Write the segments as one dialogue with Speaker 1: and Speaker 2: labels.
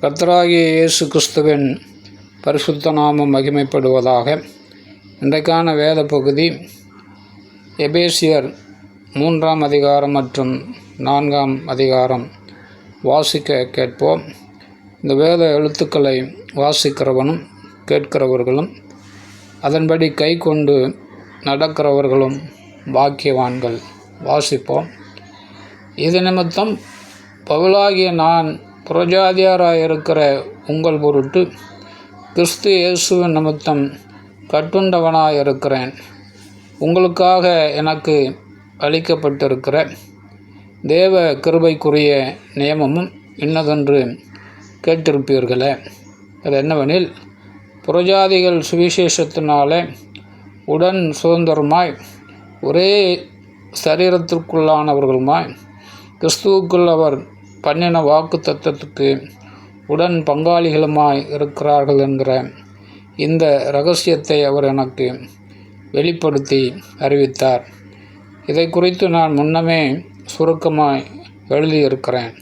Speaker 1: கர்த்தராகிய இயேசு கிறிஸ்துவின் பரிசுத்த நாமம் மகிமைப்படுவதாக. இன்றைக்கான வேத பகுதி எபேசியர் 3 அதிகாரம் மற்றும் 4 அதிகாரம் வாசிக்க கேட்போம். இந்த வேத எழுத்துக்களை வாசிக்கிறவனும் கேட்கிறவர்களும் அதன்படி கை கொண்டு நடக்கிறவர்களும் பாக்கியவான்கள். வாசிப்போம். இது நிமித்தம் பவுலாகிய நான் புறஜாதியாராயிருக்கிற உங்கள் பொருட்டு கிறிஸ்து இயேசுவின் நிமித்தம் கட்டுண்டவனாயிருக்கிறேன். உங்களுக்காக எனக்கு அளிக்கப்பட்டிருக்கிற தேவ கிருபைக்குரிய நியமமும் இன்னதென்று கேட்டிருப்பீர்களே. அது என்னவெனில், புறஜாதிகள் சுவிசேஷத்தினாலே உடன் சுதந்திரமாய் ஒரே சரீரத்திற்குள்ளானவர்களுமாய் கிறிஸ்துவுக்குள் அவர் பண்ணின வாக்கு தத்தத்துக்கு உடன் பங்காளிகளுமாய் இருக்கிறார்கள் என்கிற இந்த இரகசியத்தை அவர் எனக்கு வெளிப்படுத்தி அறிவித்தார். இதை குறித்து நான் முன்னமே சுருக்கமாய் எழுதியிருக்கிறேன்.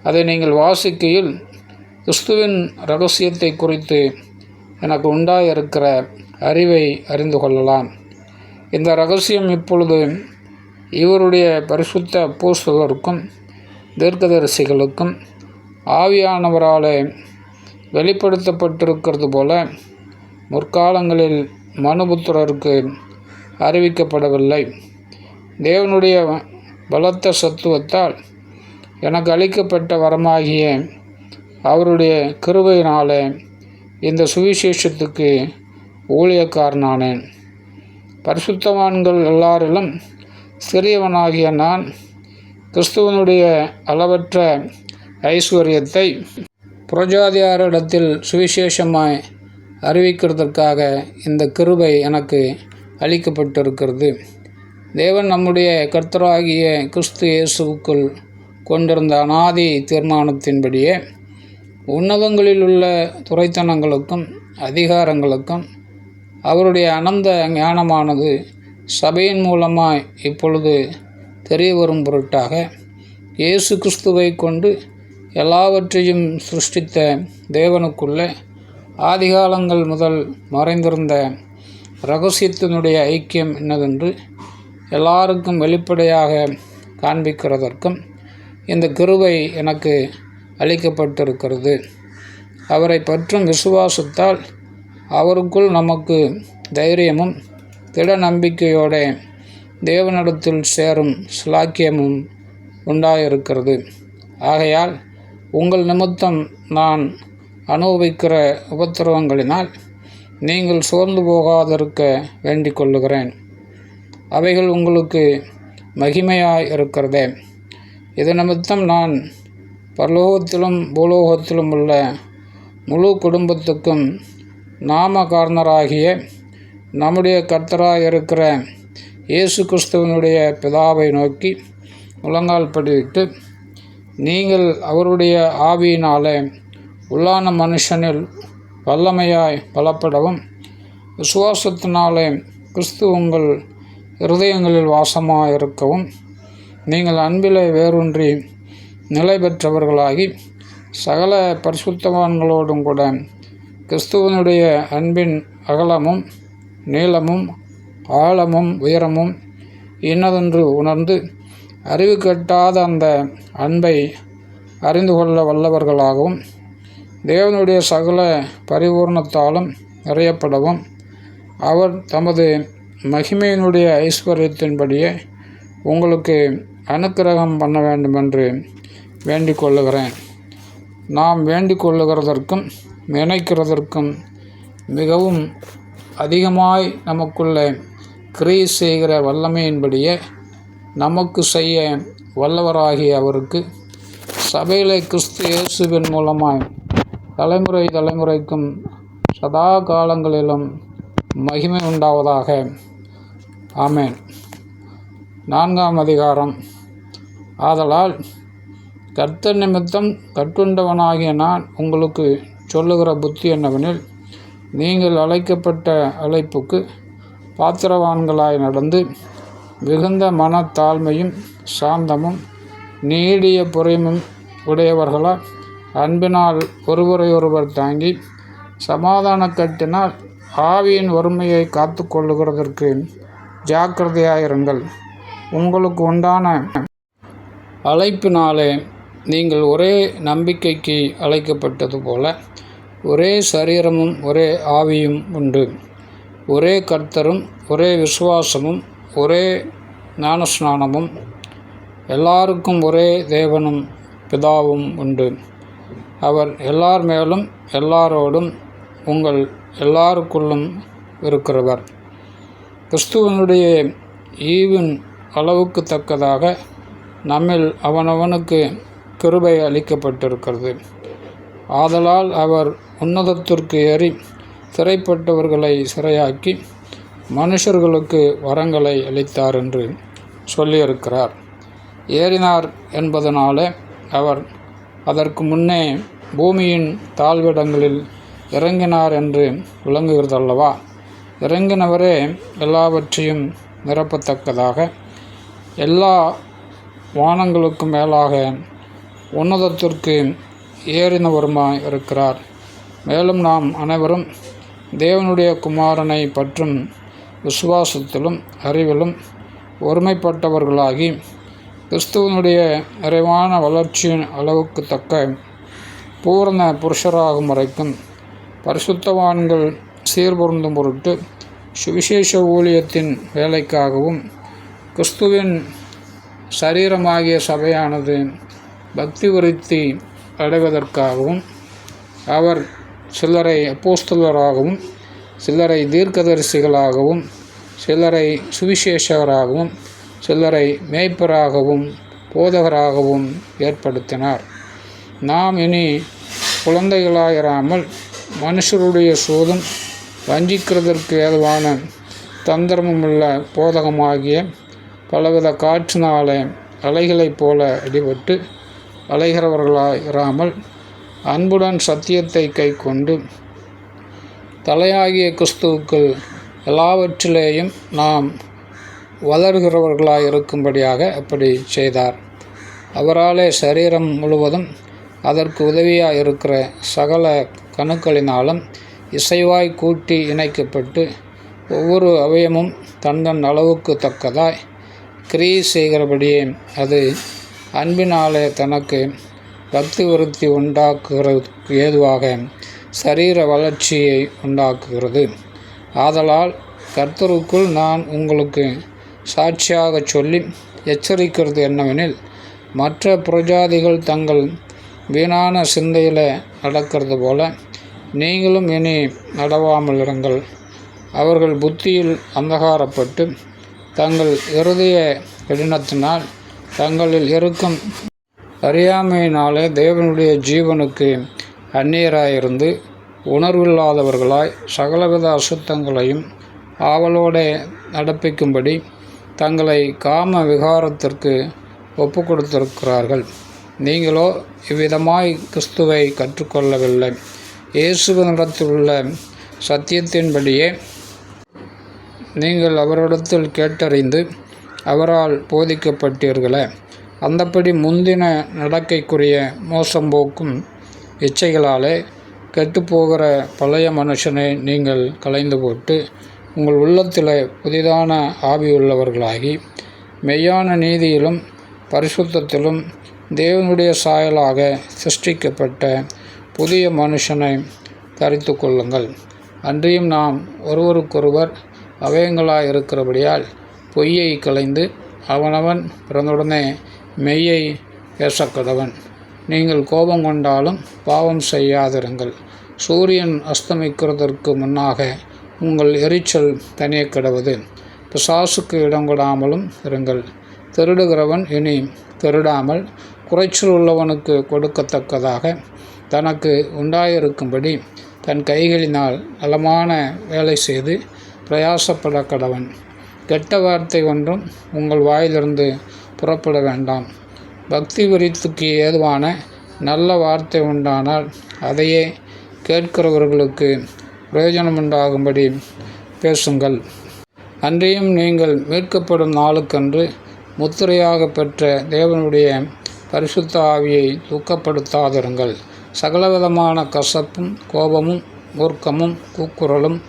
Speaker 1: அதை நீங்கள் வாசிக்கையில் கிறிஸ்துவின் இரகசியத்தை குறித்து எனக்கு உண்டாயிருக்கிற அறிவை அறிந்து கொள்ளலாம். இந்த இரகசியம் இப்பொழுது இவருடைய பரிசுத்த அப்போஸ்தலருக்கும் தீர்க்கதரிசிகளுக்கும் ஆவியானவராலே வெளிப்படுத்தப்பட்டிருக்கிறது போல முற்காலங்களில் மனுபுத்திரருக்கு அறிவிக்கப்படவில்லை. தேவனுடைய பலத்த சத்துவத்தால் எனக்கு அளிக்கப்பட்ட வரமாகிய அவருடைய கிருபையினாலே இந்த சுவிசேஷத்துக்கு ஊழியக்காரனானேன். பரிசுத்தவான்கள் எல்லாரிலும் சிறியவனாகிய நான் கிறிஸ்துவனுடைய அளவற்ற ஐஸ்வர்யத்தை புறஜாதியாரிடத்தில் சுவிசேஷமாய் அறிவிக்கிறதற்காக இந்த கிருபை எனக்கு அளிக்கப்பட்டிருக்கிறது. தேவன் நம்முடைய கர்த்தராகிய கிறிஸ்து இயேசுவுக்குள் கொண்டிருந்த அநாதி தீர்மானத்தின்படியே உன்னதங்களில் உள்ள துரைத்தனங்களுக்கும் அதிகாரங்களுக்கும் அவருடைய அனந்த ஞானமானது சபையின் மூலமாய் இப்பொழுது தெரிய வரும் பொருட்டாக இயேசு கிறிஸ்துவை கொண்டு எல்லாவற்றையும் சிருஷ்டித்த தேவனுக்குள்ளே ஆதிகாலங்கள் முதல் மறைந்திருந்த இரகசியத்தினுடைய ஐக்கியம் என்னவென்று எல்லாருக்கும் வெளிப்படையாக காண்பிக்கிறதற்கும் இந்த கிருபை எனக்கு அளிக்கப்பட்டிருக்கிறது. அவரை பற்றும் விசுவாசத்தால் அவருக்குள் நமக்கு தைரியமும் திட நம்பிக்கையோட தேவனிடத்தில் சேரும் சிலாக்கியமும் உண்டாயிருக்கிறது. ஆகையால் உங்கள் நிமித்தம் நான் அனுபவிக்கிற உபத்திரவங்களினால் நீங்கள் சோர்ந்து போகாதிருக்க வேண்டிக் கொள்ளுகிறேன். அவைகள் உங்களுக்கு மகிமையாய் இருக்கிறதே. இது நிமித்தம் நான் பரலோகத்திலும் பூலோகத்திலும் உள்ள முழு குடும்பத்துக்கும் நாமகாரணராகிய நம்முடைய கர்த்தராயிருக்கிற இயேசு கிறிஸ்துவனுடைய பிதாவை நோக்கி முழங்கால் படிவிட்டு, நீங்கள் அவருடைய ஆவியினாலே உள்ளான மனுஷனில் வல்லமையாய் பலப்படவும் விசுவாசத்தினாலே கிறிஸ்து உங்கள் இருதயங்களில் வாசமாயிருக்கவும் நீங்கள் அன்பிலே வேரூன்றி நிலை பெற்றவர்களாகி சகல பரிசுத்தவான்களோடும் கூட கிறிஸ்துவனுடைய அன்பின் அகலமும் நீளமும் ஆழமும் உயரமும் இன்னதென்று உணர்ந்து அறிவு கட்டாத அந்த அன்பை அறிந்து கொள்ள வல்லவர்களாகவும் தேவனுடைய சகல பரிபூர்ணத்தாலும் நிறையப்படவும் அவர் தமது மகிமையினுடைய ஐஸ்வர்யத்தின்படியே உங்களுக்கு அனுக்கிரகம் பண்ண வேண்டுமென்று வேண்டிக் கொள்ளுகிறேன். நாம் வேண்டிக் கொள்ளுகிறதற்கும் நினைக்கிறதற்கும் மிகவும் அதிகமாய் நமக்குள்ளே கிரியை செய்கிற வல்லமையின்படியே நமக்கு செய்ய வல்லவராகிய அவருக்கு சபையிலே கிறிஸ்து இயேசுவின் மூலமாய் தலைமுறை தலைமுறைக்கும் சதா காலங்களிலும் மகிமை உண்டாவதாக. ஆமென். 4 அதிகாரம். ஆதலால் கர்த்தர் நிமித்தம் கட்டுண்டவனாகிய நான் உங்களுக்கு சொல்லுகிற புத்தி என்னவெனில், நீங்கள் அழைக்கப்பட்ட அழைப்புக்கு பாத்திரவான்களாய் நடந்து மிகுந்த மனத்தாழ்மையும் சாந்தமும் நீடிய பொறுமையும் உடையவர்களாய் அன்பினால் ஒருவரையொருவர் தாங்கி சமாதானக்கட்டினால் ஆவியின் வறுமையை காத்து கொள்ளுகிறதற்கு ஜாக்கிரதையாயிருங்கள். உங்களுக்கு உண்டான அழைப்பினாலே நீங்கள் ஒரே நம்பிக்கைக்கு அழைக்கப்பட்டது போல ஒரே சரீரமும் ஒரே ஆவியும் உண்டு. ஒரே கர்த்தரும் ஒரே விசுவாசமும் ஒரே ஞானஸ்நானமும் எல்லாருக்கும் ஒரே தேவனும் பிதாவும் உண்டு. அவர் எல்லார் மேலும் எல்லாரோடும் உங்கள் எல்லாருக்குள்ளும் இருக்கிறவர். கிறிஸ்துவனுடைய ஈவின் அளவுக்கு தக்கதாக நம்மில் அவனவனுக்கு கிருபை அளிக்கப்பட்டிருக்கிறது. ஆதலால் அவர் உன்னதத்திற்கு ஏறி சிறைப்பட்டவர்களை சிறையாக்கி மனுஷர்களுக்கு வரங்களை அளித்தார் என்று சொல்லியிருக்கிறார். ஏறினார் என்பதனாலே அவர் அதற்கு முன்னே பூமியின் தாழ்விடங்களில் இறங்கினார் என்று விளங்குகிறதல்லவா? இறங்கினவரே எல்லாவற்றையும் நிரப்பத்தக்கதாக எல்லா வானங்களுக்கும் மேலாக உன்னதத்திற்கு ஏறினவருமாய் இருக்கிறார். மேலும் நாம் அனைவரும் தேவனுடைய குமாரனை பற்றும் விசுவாசத்திலும் அறிவிலும் ஒருமைப்பட்டவர்களாகி கிறிஸ்துவனுடைய நிறைவான வளர்ச்சியின் அளவுக்கு தக்க பூரண புருஷராகும் வரைக்கும் பரிசுத்தவான்கள் சீர்பொருந்தும் பொருட்டு சுவிசேஷ ஊழியத்தின் வேலைக்காகவும் கிறிஸ்துவின் சரீரமாகிய சபையானது பக்தி விருத்தி அடைவதற்காகவும் அவர் சிலரை அப்போஸ்தலராகவும் சிலரை தீர்க்கதரிசிகளாகவும் சிலரை சுவிசேஷகராகவும் சிலரை மேய்ப்பராகவும் போதகராகவும் ஏற்படுத்தினார். நாம் இனி குழந்தைகளாயிராமல் மனுஷருடைய சூதும் வஞ்சிக்கிறதற்கு ஏதுவான தந்திரமுள்ள போதகமாகிய பலவித காற்றினாலே அலைகளைப் போல அடிபட்டு அலைகிறவர்களாயிராமல் அன்புடன் சத்தியத்தை கை கொண்டு தலையாகிய கிறிஸ்துவுக்குள் எல்லாவற்றிலேயும் நாம் வளர்கிறவர்களாய் இருக்கும்படியாக அப்படி செய்தார். அவராலே சரீரம் முழுவதும் அதற்கு உதவியாக இருக்கிற சகல கணுக்களினாலும் இசைவாய் கூட்டி இணைக்கப்பட்டு ஒவ்வொரு அவயமும் தன் அளவுக்கு தக்கதாய் கிரியை செய்கிறபடியே அது அன்பினாலே தனக்கு பக்தி விருத்தி உண்டாக்குகிறதுக்கு ஏதுவாக சரீர வளர்ச்சியை உண்டாக்குகிறது. ஆதலால் கர்த்தருக்குள் நான் உங்களுக்கு சாட்சியாக சொல்லி எச்சரிக்கிறது என்னவெனில், மற்ற புரஜாதிகள் தங்கள் வீணான சிந்தையில் நடக்கிறது போல நீங்களும் இனி நடவாமல் இருங்கள். அவர்கள் புத்தியில் அந்தகாரப்பட்டு தங்கள் இருதய கடினத்தினால் தங்களில் இருக்கும் அறியாமையினாலே தேவனுடைய ஜீவனுக்கு அந்நியராயிருந்து உணர்வில்லாதவர்களாய் சகலவித அசுத்தங்களையும் ஆவலோடு நடப்பிக்கும்படி தங்களை காம விகாரத்திற்கு ஒப்பு கொடுத்திருக்கிறார்கள். நீங்களோ இவ்விதமாய் கிறிஸ்துவை கற்றுக்கொள்ளவில்லை. இயேசுவினிடத்திலுள்ள சத்தியத்தின்படியே நீங்கள் அவரிடத்தில் கேட்டறிந்து அவரால் போதிக்கப்பட்டீர்களே. அந்தப்படி முந்தின நடக்கைக்குரிய மோசம் போக்கும் இச்சைகளாலே கெட்டுப்போகிற பழைய மனுஷனை நீங்கள் களைந்து போட்டு உங்கள் உள்ளத்தில் புதிதான ஆவியுள்ளவர்களாகி மெய்யான நீதியிலும் பரிசுத்தத்திலும் தேவனுடைய சாயலாக சிருஷ்டிக்கப்பட்ட புதிய மனுஷனை தரித்து கொள்ளுங்கள். அன்றியும் நாம் ஒருவருக்கொருவர் அவயங்களாய் இருக்கிறபடியால் பொய்யை களைந்து அவனவன் பிறனுடனே மெய்யை பேசக்கடவன். நீங்கள் கோபம் கொண்டாலும் பாவம் செய்யாதிருங்கள். சூரியன் அஸ்தமிக்கிறதற்கு முன்னாக உங்கள் எரிச்சல் தனிய கிடவது. பிசாசுக்கு இடம் கொடாமலும் இருங்கள். திருடுகிறவன் இனி திருடாமல் குறைச்சல் உள்ளவனுக்கு கொடுக்கத்தக்கதாக தனக்கு உண்டாயிருக்கும்படி தன் கைகளினால் நலமான வேலை செய்து பிரயாசப்பட கடவன். கெட்ட வார்த்தை ஒன்றும் உங்கள் வாயிலிருந்து புறப்பட வேண்டாம். பக்தி விருத்திக்கு ஏதுவான நல்ல வார்த்தை உண்டானால் அதையே கேட்கிறவர்களுக்கு பிரயோஜனமுண்டாகும்படி பேசுங்கள். அன்றியும் நீங்கள் மீட்கப்படும் நாளுக்கன்று முத்திரையாக பெற்ற தேவனுடைய பரிசுத்த ஆவியை துக்கப்படுத்தாதிருங்கள். சகலவிதமான கசப்பும் கோபமும் மூர்க்கமும் கூக்குரலும்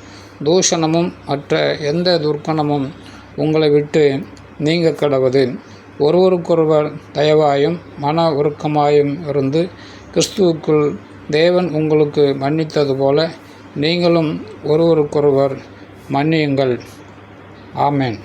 Speaker 1: தூஷணமும் மற்ற எந்த துர்க்கணமும் உங்களை விட்டு நீங்க கடவது. ஒருவருக்கொருவர் தயவாயும் மன உருக்கமாயும் இருந்து கிறிஸ்துவுக்குள் தேவன் உங்களுக்கு மன்னித்தது போல நீங்களும் ஒருவருக்கொருவர் மன்னியுங்கள். ஆமென்.